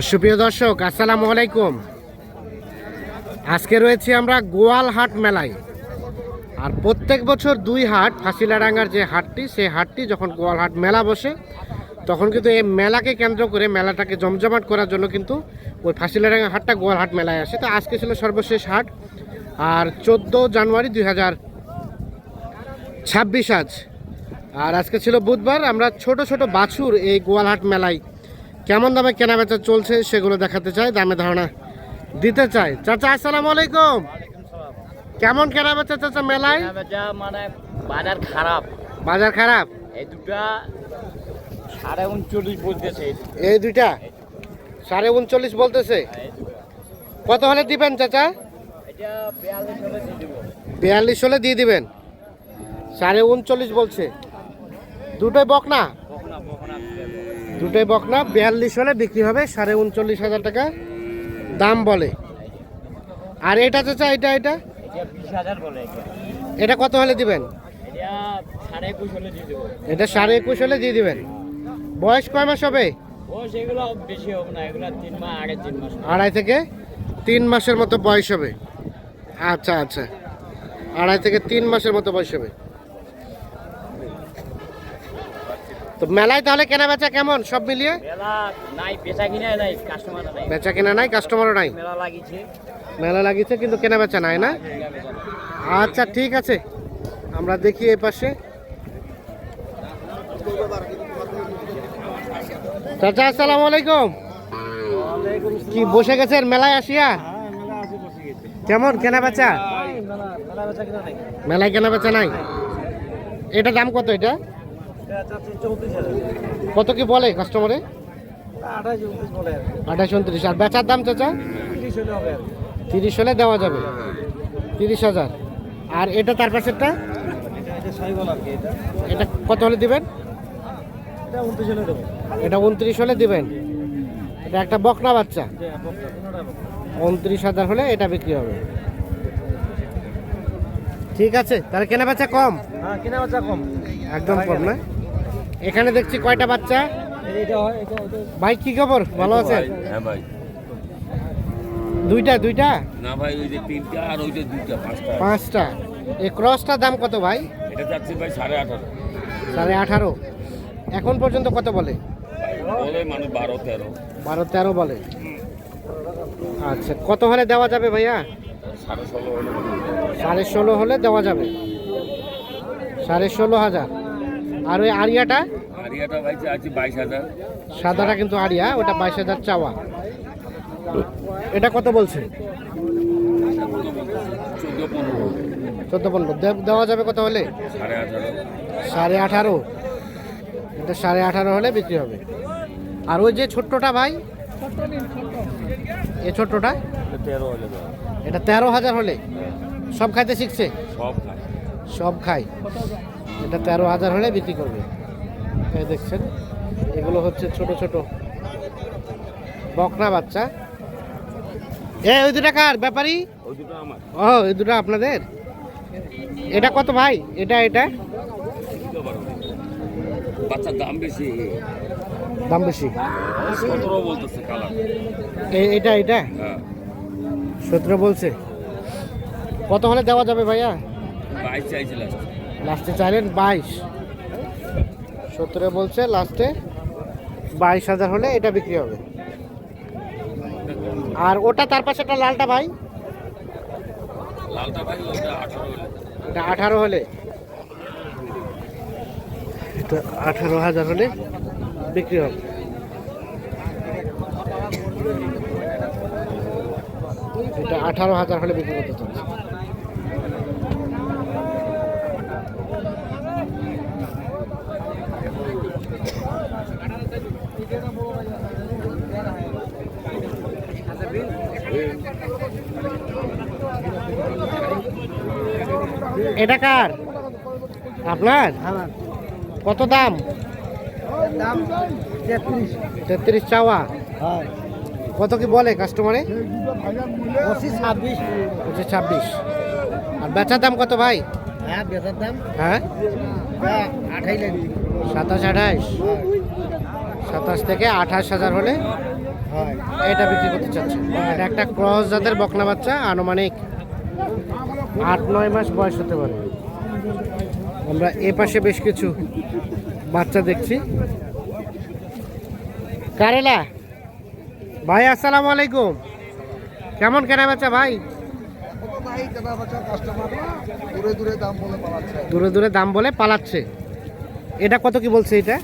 সুপ্রিয় দর্শক, আসসালামু আলাইকুম। আজকে রয়েছি আমরা গোয়ালহাট মেলায়। আর প্রত্যেক বছর দুই হাট, ফাঁসিলাডাঙ্গার যে হাটটি, সেই হাটটি যখন গোয়ালহাট মেলা বসে, তখন কিন্তু এই মেলাকে কেন্দ্র করে মেলাটাকে জমজমাট করার জন্য কিন্তু ওই ফাঁসিলাডাঙ্গা হাটটা গোয়ালহাট মেলায় আসে। তো আজকে ছিল সর্বশেষ হাট, আর 14 জানুয়ারি 2026 আজ। আর আজকে ছিল বুধবার। আমরা ছোট ছোট বাছুর এই গোয়ালহাট মেলায় কেমন দামে কেনাবেচা চলছে সেগুলো দেখাতে চাই, দামে ধারণা দিতে চাই। চাচা আসসালামু আলাইকুম। কেমন কেনাবেচা চাচা মেলায়? মানে বাজার খারাপ। বাজার খারাপ? এই দুটা 39.5 বলতেছে। এই দুইটা 39.5 বলতেছে। কত হলে দিবেন চাচা? এটা 42 হলে দিয়ে দেব। 42 হলে দিয়ে দিবেন। 39.5 বলছে। দুটোই বকনা? দুটোই বকনা। 42 হলে বিক্রি হবে। 39.5 টাকা দাম বলে। আর এটা চাচা, এটা 20,000 বলে। এটা কত হলে দিবেন? এটা 21.5 হলে দিয়ে দেব। এটা 21.5 হলে দিয়ে দিবেন। বয়স কয় মাস হবে? ও সেগুলো বেশি হবে না, এগুলো 3 মাস, আগে 3 মাস। 2.5 থেকে 3 মাসের মতো বয়স হবে। আচ্ছা আচ্ছা, 2.5 থেকে 3 মাসের মতো বয়স হবে। তো মেলায় তাহলে কেনা বেচা কেমন সব মিলিয়ে? মেলা নাই, বেচা কিনা নাই, কাস্টমার নাই। বেচা কেনা নাই, কাস্টমারও নাই। মেলা লাগিছে, মেলা লাগিয়েছে কিন্তু কেনা বেচা নাই না? আচ্ছা ঠিক আছে, আমরা দেখি এই পাশে। চাচা আসসালামু আলাইকুম। কি বসে গেছেন মেলায় আসিয়া? কেমন কেনা বেচা? মেলায় কেনা বেচা নাই। এটা দাম কত? এটা কত কি বলে কাস্টমারে? 28, 29। আর বেচার দাম চাচা? 30 হলে দেওয়া যাবে। 30,000। আর এটা তার পাশেরটা, এটা কত হলে দিবেন? এটা 29 হলে দিবেন। এটা একটা বকনা বাচ্চা। 29,000 হলে এটা বিক্রি হবে। ঠিক আছে, তাহলে কেনা বেচা কম? হ্যাঁ, কেনা বেচা কম, একদম কম না? এখানে দেখছি কয়টা বাচ্চা। ভাই কি খবর, ভালো আছেন? হ্যাঁ ভাই। দুইটা না ভাই, ওই যে 3টা আর ওই যে 2টা, 5টা। 5টা। এই ক্রসটার দাম কত ভাই? এটা যাচ্ছে ভাই 18.5। 18.5। এখন পর্যন্ত কত বলে? বলে মানে 12-13। 12-13 বলে। আচ্ছা, কত হলে দেওয়া যাবে ভাইয়া? 16.5 হলে। 16.5 হলে দেওয়া যাবে। 16.5,000। আর ওই আরিয়াটা? আরিয়াটা ভাই আছে 22,000। সাদাটা কিন্তু আরিয়া, ওটা 22,000 চাওয়া। এটা কত বলছে? 14-15 দেওয়া যাবে। কত হলে? 18.5। 18.5। এটা 18.5 হলে বিক্রি হবে। আর ওই যে ছোট্টটা ভাই, এই ছোট্টটা? 13 হলে। এটা 13,000 হলে। সব খাইতে শিখছে? সব খায়। সব খাই। এটা 13,000 হলে বিক্রি করবে। এই দেখছেন, এগুলো হচ্ছে ছোট ছোট বকনা বাচ্চা। ওই দুটা কার ব্যাপারী? ওই দুটো আমার। ও, এই দুটো আপনাদের? এটা কত ভাই? এটা বাচ্চার দাম বেশি। দাম বেশি? 17 বলতেছে কালার। এটা হ্যাঁ, 17 বলছে। কত হলে দেওয়া যাবে ভাইয়া? 22 চাইছে লাস্ট। লাস্টে চাইলেন 22। 17 বলছে, লাস্টে 22,000 হলে এটা বিক্রি হবে। আর ওটা তার পাশে একটা লালটা ভাই? লালটা ভাই ওটা 18 হলে। এটা 18 হলে। এটা 18,000 হলে বিক্রি হবে। এটা 18,000 হলে বিক্রি করতে চাচ্ছে। এটা কার? আপনার? কত দাম? 33 চাওয়া। কত কি বলে কাস্টমারে? 25-26। আর বেচার দাম কত ভাই? হ্যাঁ, বেচার দাম হ্যাঁ 28 লাগবে। 27-28। 27 থেকে 28,000 হলে এটা বিক্রি করতে চাচ্ছে। এটা একটা ক্রস জাতের বকনা বাচ্চা, আনুমানিক 8-9 মাস বয়স হতে পারে। আমরা এ পাশে বেশ কিছু বাচ্চা দেখছি। কারেলা ভাই, আসসালামু আলাইকুম। কেমন কেনা বেচা ভাই? দূরে দূরে দাম বলে পালাচ্ছে। এটা কত কি বলছে? এটা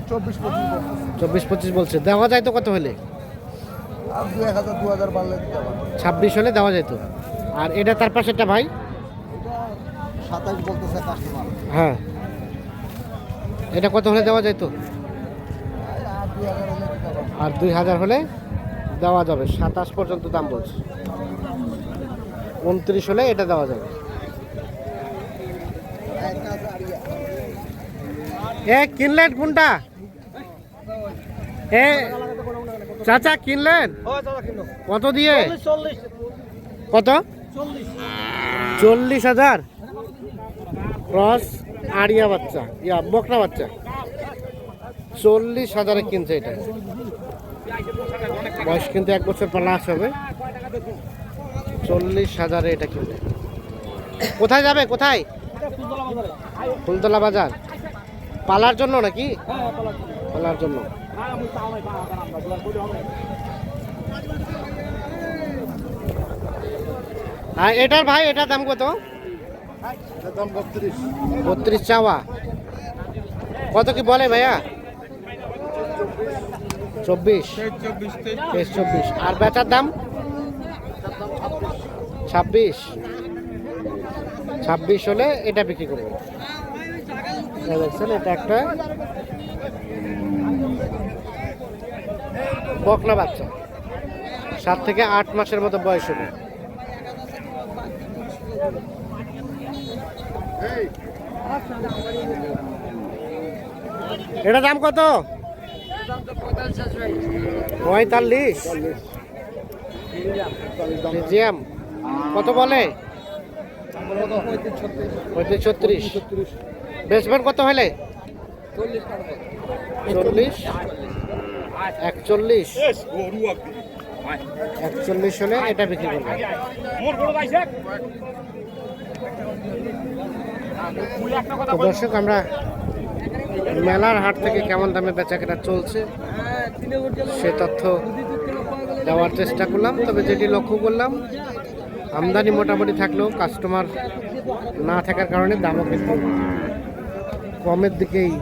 24-25 বলছে। দেওয়া যায় তো কত হলে? 26 হলে দেওয়া যেত। আর এটা তার পাশেরটা ভাই? 27 বলতেছে কাস্টমার। হ্যাঁ, এটা কত হলে দেওয়া যেত? আর 2000 হলে দেওয়া যাবে। 27 পর্যন্ত দাম বলছে। 29 হলে এটা দেওয়া যাবে। এ কিনলেন কোনটা? এ চাচা কিনলেন কত দিয়ে? কত? 40,000। ক্রস আড়িয়া বাচ্চা, বকনা বাচ্চা 40,000 কিনছে এটা। বয়স কিন্তু 1 বছর প্লাস হবে। 40,000 এটা কিনবে। কোথায় যাবে? কোথায়? ফুলতলা বাজার। পালার জন্য নাকি? পালার জন্য। আর এটার ভাই, এটার দাম কত? 32 চাওয়া। কত কি বলে ভাইয়া? 24। আর বেচার দাম 26 হলে এটা বিক্রি করবো। দেখছেন, এটা একটা বকনা বাচ্চা, 7 থেকে 8 মাসের মতো বয়স হবে। এটা দাম কত? 45। মিউজিয়াম কত বলে? 35-36। বেসমেন্ট কত হলে? 40, 41 হলে এটা বিক্রি করবে। তো দর্শক, আমরা মেলার হাট থেকে কেমন দামে বেচাকেনা চলছে সে তথ্য দেওয়ার চেষ্টা করলাম। তবে যেটি লক্ষ্য করলাম, আমদানি মোটামুটি থাকলেও কাস্টমার না থাকার কারণে দামও কিন্তু কমের দিকেই।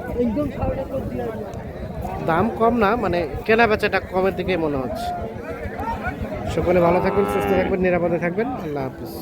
দাম কম না, মানে কেনা বেচাটা কমের দিকেই মনে হচ্ছে। সকলে ভালো থাকবেন, সুস্থ থাকবেন, নিরাপদে থাকবেন। আল্লাহ হাফিজ।